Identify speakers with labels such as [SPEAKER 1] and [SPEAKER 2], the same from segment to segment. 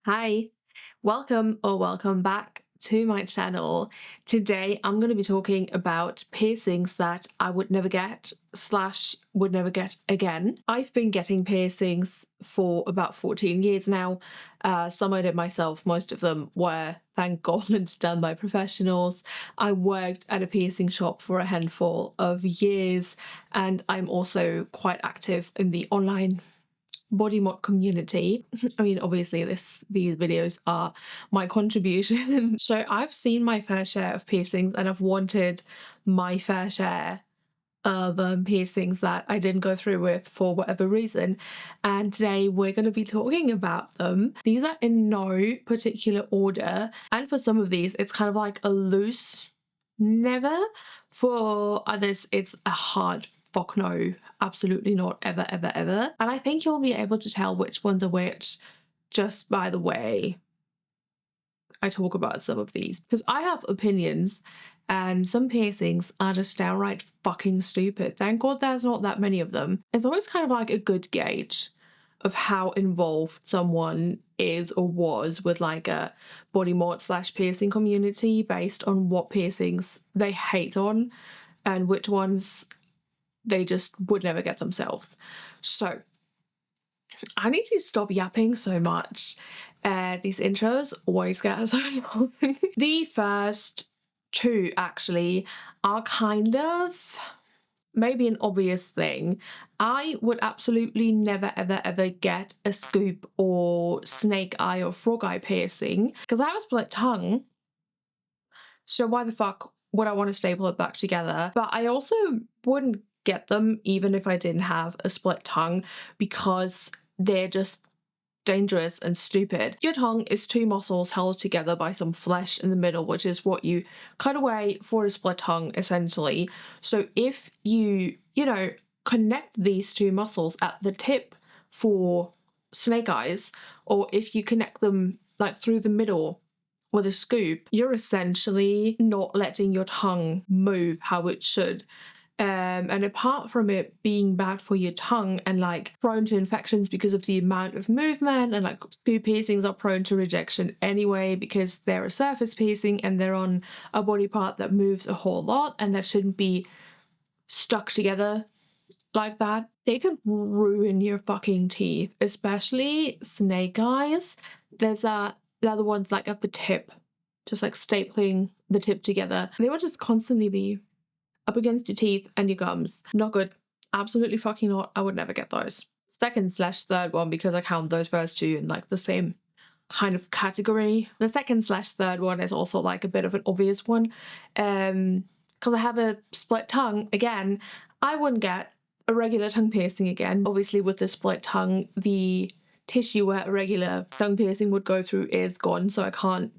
[SPEAKER 1] Hi, welcome or welcome back to my channel. Today I'm going to be talking about piercings that I would never get slash would never get again. I've been getting piercings for about 14 years now. Some I did myself, most of them were, thank God, done by professionals. I worked at a piercing shop for a handful of years, and I'm also quite active in the online body mod community. I mean, obviously these videos are my contribution. So I've seen my fair share of piercings and I've wanted my fair share of piercings that I didn't go through with for whatever reason, and today we're going to be talking about them. These are in no particular order, and for some of these it's kind of like a loose never. For others it's a hard fuck no, absolutely not, ever ever ever. And I think you'll be able to tell which ones are which just by the way I talk about some of these, because I have opinions and some piercings are just downright fucking stupid. Thank God there's not that many of them. It's always kind of like a good gauge of how involved someone is or was with like a body mod slash piercing community based on what piercings they hate on and which ones they just would never get themselves. So I need to stop yapping so much. These intros always get us so The first two actually are kind of maybe an obvious thing. I would absolutely never ever ever get a scoop or snake eye or frog eye piercing because I have a split tongue. So why the fuck would I want to staple it back together? But I also wouldn't get them even if I didn't have a split tongue because they're just dangerous and stupid. Your tongue is two muscles held together by some flesh in the middle, which is what you cut away for a split tongue essentially. So if you connect these two muscles at the tip for snake eyes, or if you connect them like through the middle with a scoop, you're essentially not letting your tongue move how it should. And apart from it being bad for your tongue and like prone to infections because of the amount of movement, and like scoop piercings are prone to rejection anyway because they're a surface piercing and they're on a body part that moves a whole lot and that shouldn't be stuck together like that. They can ruin your fucking teeth, especially snake eyes. They're the ones like at the tip, just like stapling the tip together. They will just constantly be up against your teeth and your gums. Not good. Absolutely fucking not. I would never get those. Second slash third one, because I count those first two in like the same kind of category. The second slash third one is also like a bit of an obvious one. Because I have a split tongue, again, I wouldn't get a regular tongue piercing again. Obviously with the split tongue, the tissue where a regular tongue piercing would go through is gone, so I can't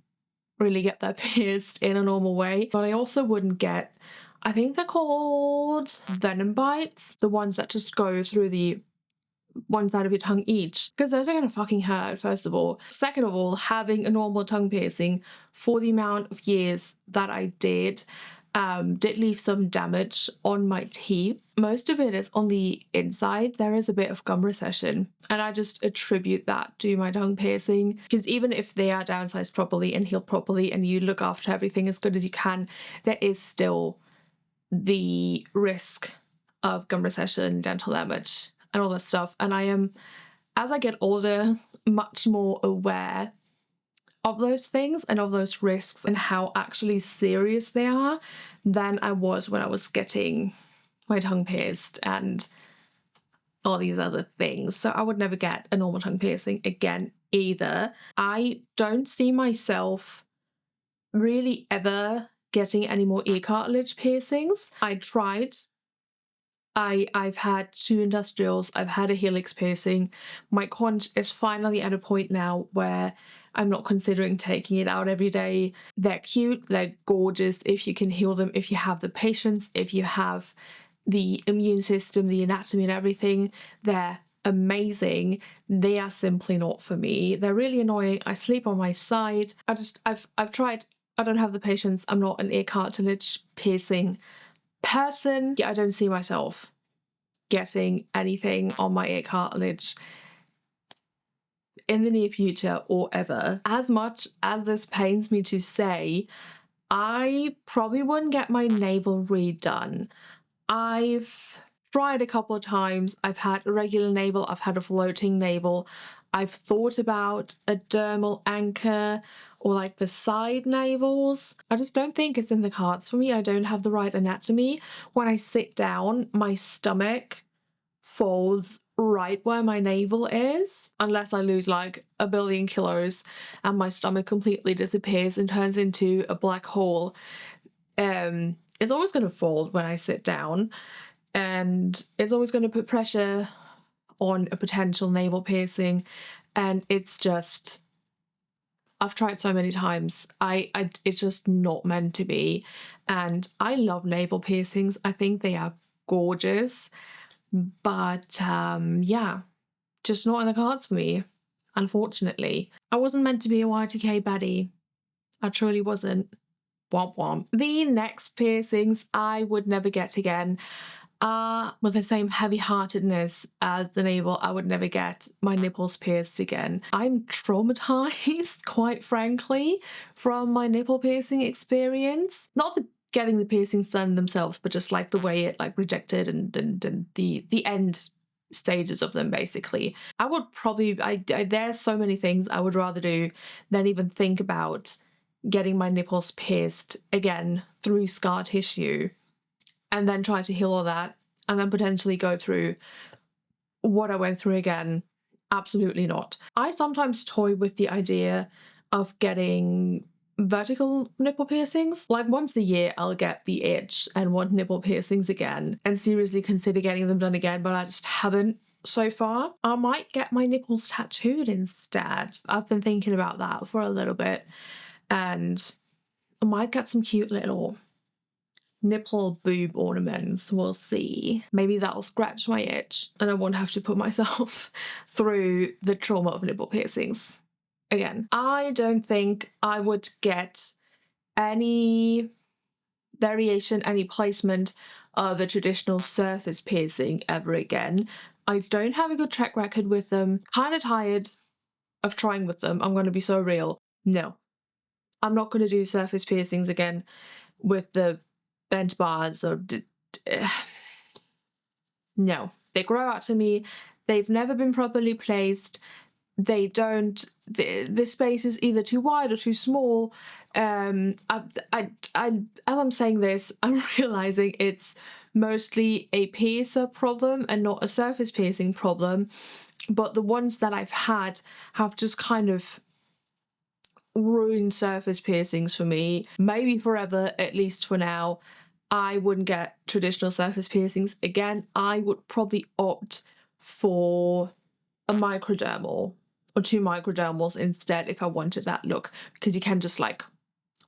[SPEAKER 1] really get that pierced in a normal way. But I also wouldn't get, I think they're called Venom Bites, the ones that just go through the one side of your tongue each, because those are gonna fucking hurt, first of all. Second of all, having a normal tongue piercing for the amount of years that I did leave some damage on my teeth. Most of it is on the inside. There is a bit of gum recession, and I just attribute that to my tongue piercing, because even if they are downsized properly and healed properly and you look after everything as good as you can, there is still the risk of gum recession, dental damage, and all that stuff. And I am, as I get older, much more aware of those things and of those risks and how actually serious they are than I was when I was getting my tongue pierced and all these other things. So I would never get a normal tongue piercing again either. I don't see myself really ever getting any more ear cartilage piercings. I tried. I've had 2 industrials, I've had a helix piercing. My conch is finally at a point now where I'm not considering taking it out every day. They're cute, they're gorgeous if you can heal them, if you have the patience, if you have the immune system, the anatomy and everything. They're amazing. They are simply not for me. They're really annoying. I sleep on my side. I've tried. I don't have the patience. I'm not an ear cartilage piercing person. I don't see myself getting anything on my ear cartilage in the near future or ever. As much as this pains me to say, I probably wouldn't get my navel redone. I've tried a couple of times. I've had a regular navel, I've had a floating navel. I've thought about a dermal anchor or like the side navels. I just don't think it's in the cards for me. I don't have the right anatomy. When I sit down, my stomach folds right where my navel is, unless I lose like a billion kilos and my stomach completely disappears and turns into a black hole. It's always going to fold when I sit down, and it's always going to put pressure on a potential navel piercing, and it's just, I've tried so many times. It's just not meant to be. And I love navel piercings. I think they are gorgeous, but yeah, just not in the cards for me, unfortunately. I wasn't meant to be a Y2K baddie. I truly wasn't. Womp womp. The next piercings I would never get again are with the same heavy-heartedness as the navel. I would never get my nipples pierced again. I'm traumatized, quite frankly, from my nipple piercing experience. Not the getting the piercings done themselves, but just like the way it like rejected and the end stages of them, basically. I would probably, there's so many things I would rather do than even think about getting my nipples pierced again through scar tissue and then try to heal all that and then potentially go through what I went through again. Absolutely not. I sometimes toy with the idea of getting vertical nipple piercings. Like once a year I'll get the itch and want nipple piercings again and seriously consider getting them done again, but I just haven't so far. I might get my nipples tattooed instead. I've been thinking about that for a little bit, and I might get some cute little nipple boob ornaments. We'll see. Maybe that'll scratch my itch and I won't have to put myself through the trauma of nipple piercings again. I don't think I would get any variation, any placement of a traditional surface piercing ever again. I don't have a good track record with them. Kind of tired of trying with them. I'm going to be so real. No, I'm not going to do surface piercings again with the bent bars or no. They grow out to me. They've never been properly placed. They don't, the space is either too wide or too small. As I'm saying this, I'm realizing it's mostly a piercer problem and not a surface piercing problem. But the ones that I've had have just kind of ruined surface piercings for me. Maybe forever, at least for now. I wouldn't get traditional surface piercings again. I would probably opt for a microdermal or 2 microdermals instead if I wanted that look, because you can just like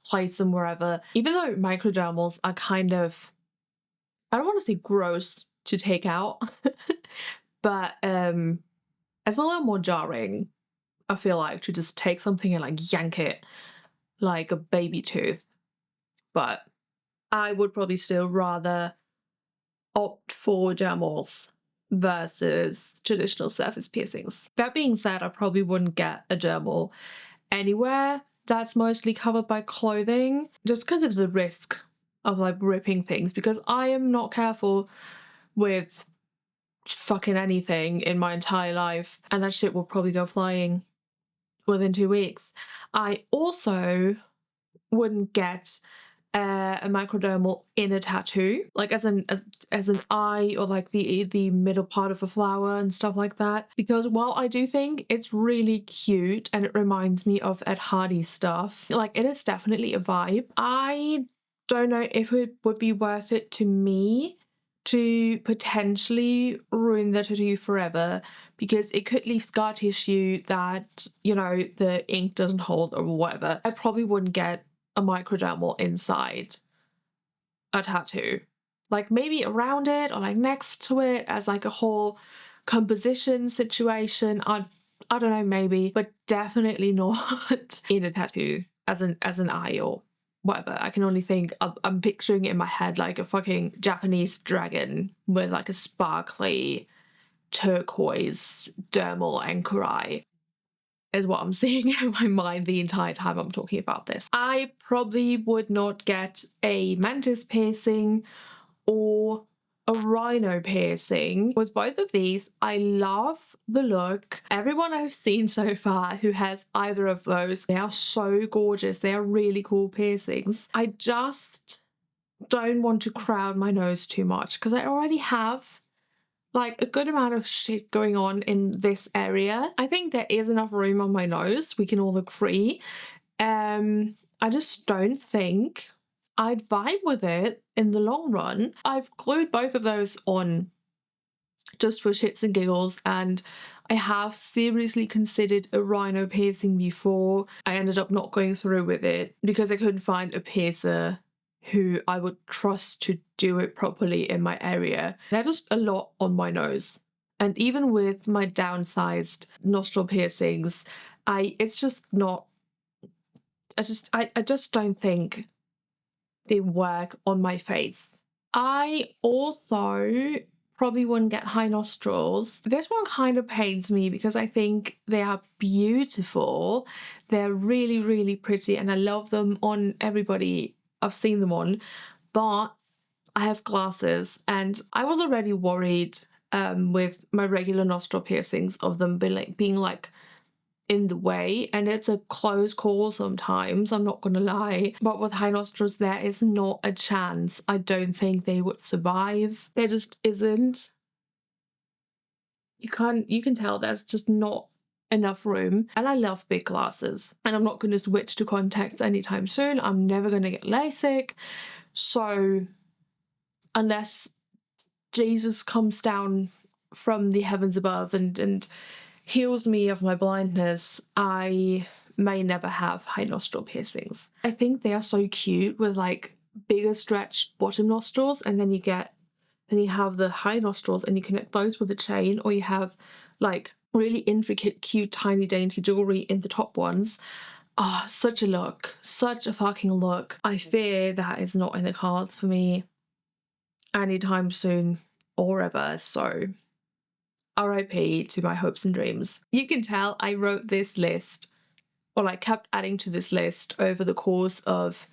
[SPEAKER 1] place them wherever. Even though microdermals are kind of, I don't want to say gross to take out, but it's a little more jarring, I feel like, to just take something and like yank it like a baby tooth. But I would probably still rather opt for dermals versus traditional surface piercings. That being said, I probably wouldn't get a dermal anywhere that's mostly covered by clothing, just because of the risk of like ripping things, because I am not careful with fucking anything in my entire life, and that shit will probably go flying within 2 weeks. I also wouldn't get a microdermal in a tattoo, like as an eye or like the middle part of a flower and stuff like that, because while I do think it's really cute and it reminds me of Ed Hardy stuff, like it is definitely a vibe, I don't know if it would be worth it to me to potentially ruin the tattoo forever, because it could leave scar tissue that, you know, the ink doesn't hold or whatever. I probably wouldn't get a microdermal inside a tattoo. Like maybe around it or like next to it as like a whole composition situation. I don't know, maybe, but definitely not in a tattoo as an eye or whatever. I can only think I'm picturing it in my head like a fucking Japanese dragon with like a sparkly turquoise dermal anchor eye. is what I'm seeing in my mind the entire time I'm talking about this. I probably would not get a Mantis piercing or a Rhino piercing. With both of these, I love the look. Everyone I've seen so far who has either of those, they are so gorgeous. They are really cool piercings. I just don't want to crowd my nose too much because I already have like a good amount of shit going on in this area. I think there is enough room on my nose, we can all agree. I just don't think I'd vibe with it in the long run. I've glued both of those on just for shits and giggles, and I have seriously considered a Rhino piercing before. I ended up not going through with it because I couldn't find a piercer who I would trust to do it properly in my area. There's just a lot on my nose. And even with my downsized nostril piercings, it's just not, I just don't think they work on my face. I also probably wouldn't get high nostrils. This one kind of pains me because I think they are beautiful. They're really, really pretty and I love them on everybody I've seen them on, but I have glasses and I was already worried with my regular nostril piercings of them being like in the way, and it's a close call sometimes, I'm not gonna lie. But with high nostrils, there is not a chance. I don't think they would survive. There just isn't. You can tell there's just not enough room, and I love big glasses, and I'm not going to switch to contacts anytime soon. I'm never going to get LASIK, so unless Jesus comes down from the heavens above and heals me of my blindness, I may never have high nostril piercings. I think they are so cute with like bigger stretched bottom nostrils, and then you have the high nostrils and you connect those with a chain, or you have like really intricate, cute, tiny, dainty jewelry in the top ones. Oh, such a look. Such a fucking look. I fear that is not in the cards for me anytime soon or ever, so RIP to my hopes and dreams. You can tell I wrote this list, or I kept adding to this list over the course of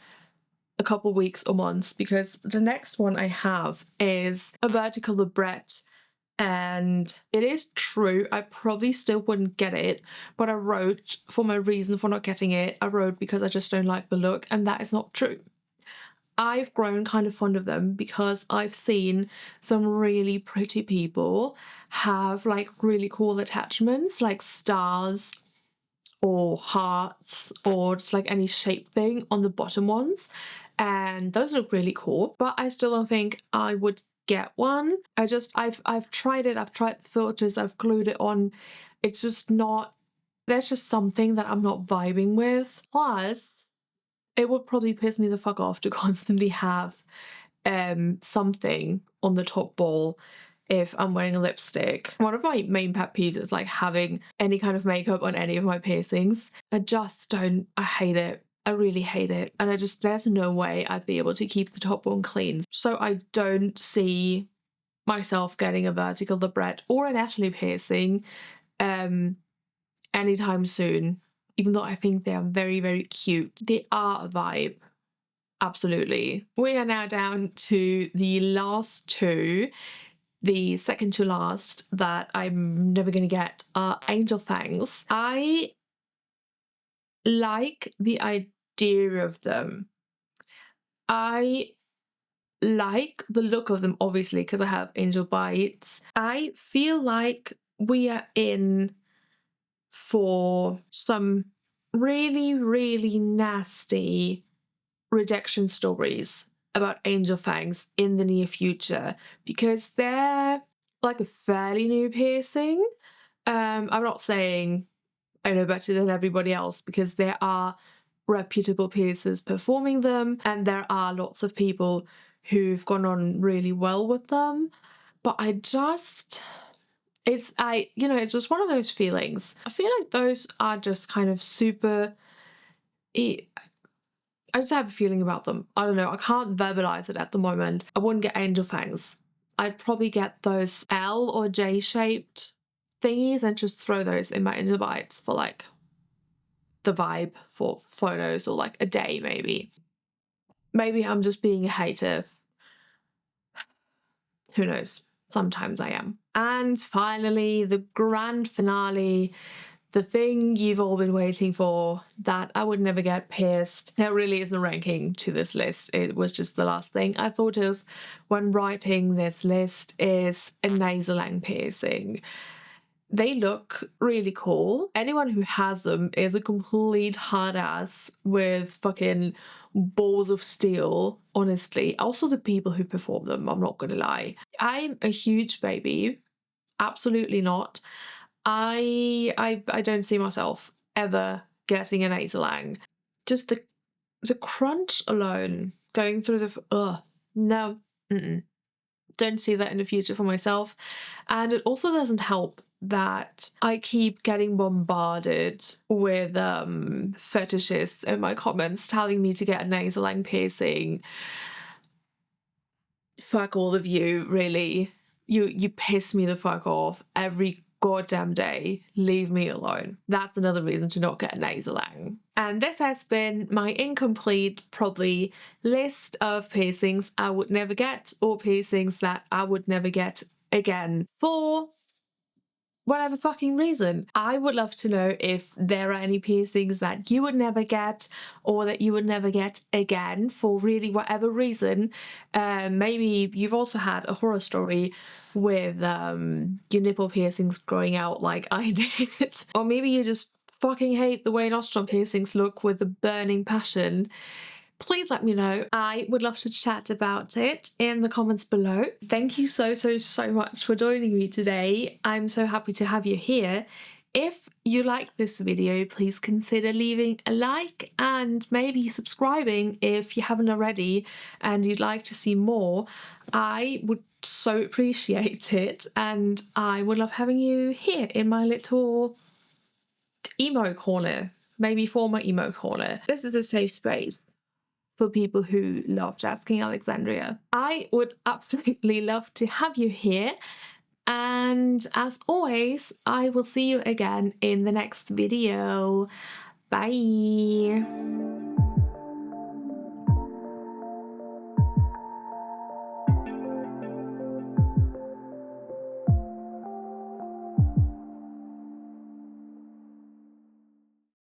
[SPEAKER 1] a couple weeks or months, because the next one I have is a vertical Labret, and it is true I probably still wouldn't get it, but I wrote for my reason for not getting it, I wrote because I just don't like the look, and that is not true. I've grown kind of fond of them because I've seen some really pretty people have like really cool attachments like stars or hearts or just like any shape thing on the bottom ones, and those look really cool, but I still don't think I would get one. I've tried it, I've tried the filters, I've glued it on. It's just not, there's just something that I'm not vibing with. Plus, it would probably piss me the fuck off to constantly have something on the top ball if I'm wearing a lipstick. One of my main pet peeves is like having any kind of makeup on any of my piercings. I hate it. I really hate it. And there's no way I'd be able to keep the top one clean. So I don't see myself getting a vertical Labret or an Ashley piercing anytime soon. Even though I think they are very, very cute. They are a vibe. Absolutely. We are now down to the last two. The second to last that I'm never going to get are angel fangs. I like the idea of them. I like the look of them, obviously, because I have angel bites. I feel like we are in for some really, really nasty rejection stories about angel fangs in the near future, because they're like a fairly new piercing. I'm not saying I know better than everybody else, because there are reputable piercers performing them and there are lots of people who've gone on really well with them, but it's just one of those feelings. I feel like those are just kind of super, I just have a feeling about them. I don't know, I can't verbalize it at the moment. I wouldn't get angel fangs. I'd probably get those L or J shaped thingies and just throw those in my angel bites for like the vibe for photos, or like a day maybe. Maybe I'm just being a hater. Who knows? Sometimes I am. And finally, the grand finale, the thing you've all been waiting for, that I would never get pierced. There really isn't a ranking to this list. It was just the last thing I thought of when writing this list, is a Nasallang piercing. They look really cool. Anyone who has them is a complete hard ass with fucking balls of steel, honestly. Also the people who perform them, I'm not gonna lie. I'm a huge baby. Absolutely not. I don't see myself ever getting a Nasallang. Just the crunch alone, going through the no, don't see that in the future for myself. And it also doesn't help that I keep getting bombarded with fetishists in my comments telling me to get a Nasallang piercing. Fuck all of you, really. You piss me the fuck off every goddamn day. Leave me alone. That's another reason to not get a Nasallang. And this has been my incomplete, probably, list of piercings I would never get, or piercings that I would never get again, for whatever fucking reason. I would love to know if there are any piercings that you would never get, or that you would never get again for really whatever reason. Maybe you've also had a horror story with your nipple piercings growing out like I did. Or maybe you just fucking hate the way nostril piercings look with a burning passion. Please let me know. I would love to chat about it in the comments below. Thank you so much for joining me today. I'm so happy to have you here. If you like this video, please consider leaving a like and maybe subscribing if you haven't already and you'd like to see more. I would so appreciate it, and I would love having you here in my little emo corner, maybe former emo corner. This is a safe space for people who love Jazz King Alexandria. I would absolutely love to have you here, and as always, I will see you again in the next video. Bye!